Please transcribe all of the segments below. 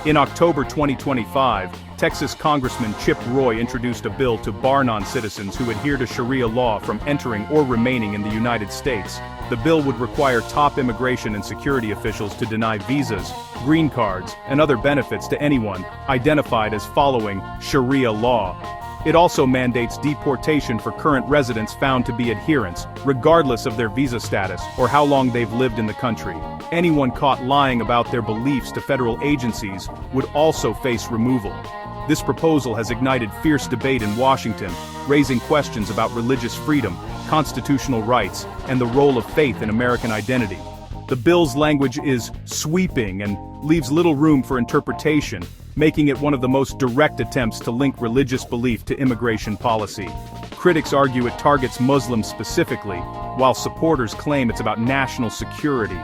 In October 2025, Texas Congressman Chip Roy introduced a bill to bar non-citizens who adhere to Sharia law from entering or remaining in the United States. The bill would require top immigration and security officials to deny visas, green cards, and other benefits to anyone identified as following Sharia law. It also mandates deportation for current residents found to be adherents, regardless of their visa status or how long they've lived in the country. Anyone caught lying about their beliefs to federal agencies would also face removal. This proposal has ignited fierce debate in Washington, raising questions about religious freedom, constitutional rights, and the role of faith in American identity. The bill's language is sweeping and leaves little room for interpretation, making it one of the most direct attempts to link religious belief to immigration policy. Critics argue it targets Muslims specifically, while supporters claim it's about national security.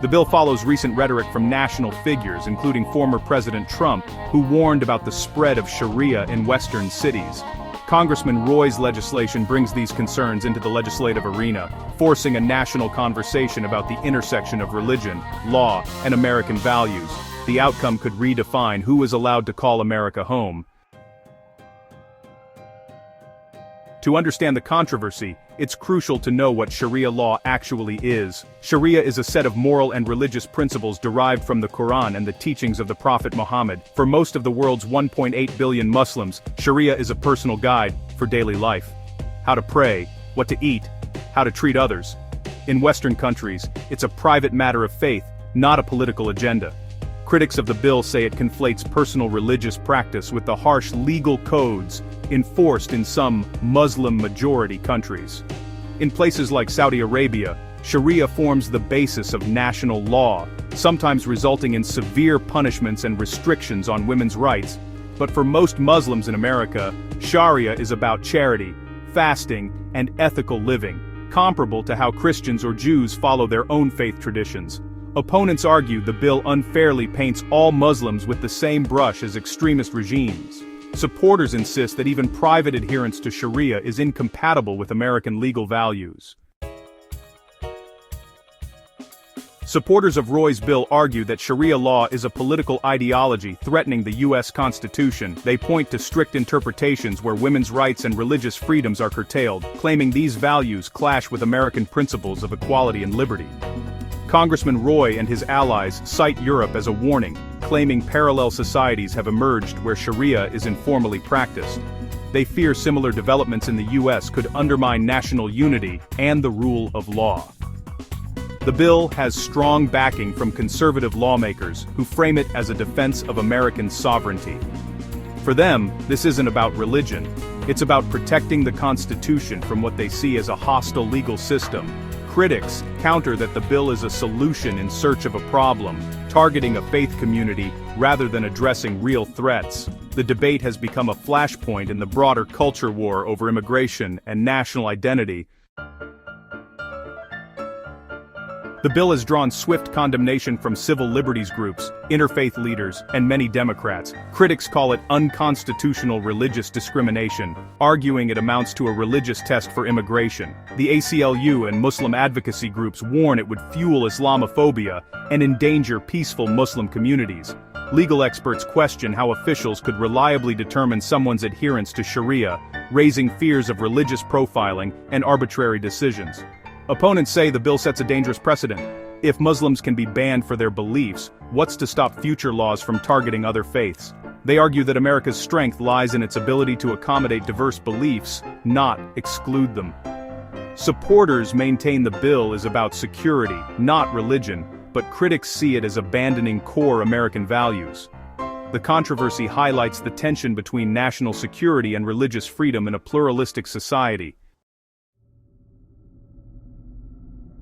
The bill follows recent rhetoric from national figures, including former President Trump, who warned about the spread of Sharia in Western cities. Congressman Roy's legislation brings these concerns into the legislative arena, forcing a national conversation about the intersection of religion, law, and American values. The outcome could redefine who is allowed to call America home. To understand the controversy, it's crucial to know what Sharia law actually is. Sharia is a set of moral and religious principles derived from the Quran and the teachings of the Prophet Muhammad. For most of the world's 1.8 billion Muslims, Sharia is a personal guide for daily life. How to pray, what to eat, how to treat others. In Western countries, it's a private matter of faith, not a political agenda. Critics of the bill say it conflates personal religious practice with the harsh legal codes enforced in some Muslim-majority countries. In places like Saudi Arabia, Sharia forms the basis of national law, sometimes resulting in severe punishments and restrictions on women's rights. But for most Muslims in America, Sharia is about charity, fasting, and ethical living, comparable to how Christians or Jews follow their own faith traditions. Opponents argue the bill unfairly paints all Muslims with the same brush as extremist regimes. Supporters insist that even private adherence to Sharia is incompatible with American legal values. Supporters of Roy's bill argue that Sharia law is a political ideology threatening the U.S. Constitution. They point to strict interpretations where women's rights and religious freedoms are curtailed, claiming these values clash with American principles of equality and liberty. Congressman Roy and his allies cite Europe as a warning, claiming parallel societies have emerged where Sharia is informally practiced. They fear similar developments in the U.S. could undermine national unity and the rule of law. The bill has strong backing from conservative lawmakers who frame it as a defense of American sovereignty. For them, this isn't about religion. It's about protecting the Constitution from what they see as a hostile legal system. Critics counter that the bill is a solution in search of a problem, targeting a faith community rather than addressing real threats. The debate has become a flashpoint in the broader culture war over immigration and national identity. The bill has drawn swift condemnation from civil liberties groups, interfaith leaders, and many Democrats. Critics call it unconstitutional religious discrimination, arguing it amounts to a religious test for immigration. The ACLU and Muslim advocacy groups warn it would fuel Islamophobia and endanger peaceful Muslim communities. Legal experts question how officials could reliably determine someone's adherence to Sharia, raising fears of religious profiling and arbitrary decisions. Opponents say the bill sets a dangerous precedent. If Muslims can be banned for their beliefs, what's to stop future laws from targeting other faiths? They argue that America's strength lies in its ability to accommodate diverse beliefs, not exclude them. Supporters maintain the bill is about security, not religion, but critics see it as abandoning core American values. The controversy highlights the tension between national security and religious freedom in a pluralistic society.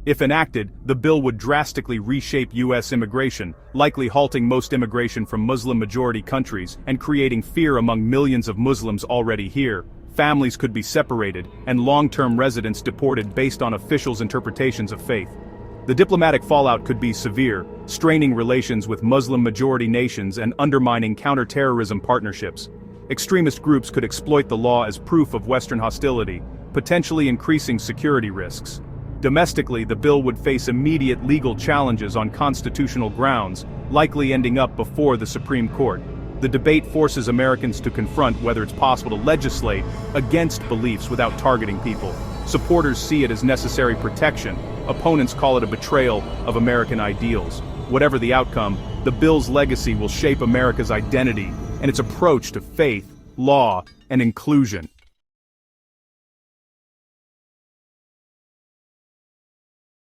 If enacted, the bill would drastically reshape U.S. immigration, likely halting most immigration from Muslim-majority countries and creating fear among millions of Muslims already here. Families could be separated, and long-term residents deported based on officials' interpretations of faith. The diplomatic fallout could be severe, straining relations with Muslim-majority nations and undermining counter-terrorism partnerships. Extremist groups could exploit the law as proof of Western hostility, potentially increasing security risks. Domestically, the bill would face immediate legal challenges on constitutional grounds, likely ending up before the Supreme Court. The debate forces Americans to confront whether it's possible to legislate against beliefs without targeting people. Supporters see it as necessary protection. Opponents call it a betrayal of American ideals. Whatever the outcome, the bill's legacy will shape America's identity and its approach to faith, law, and inclusion.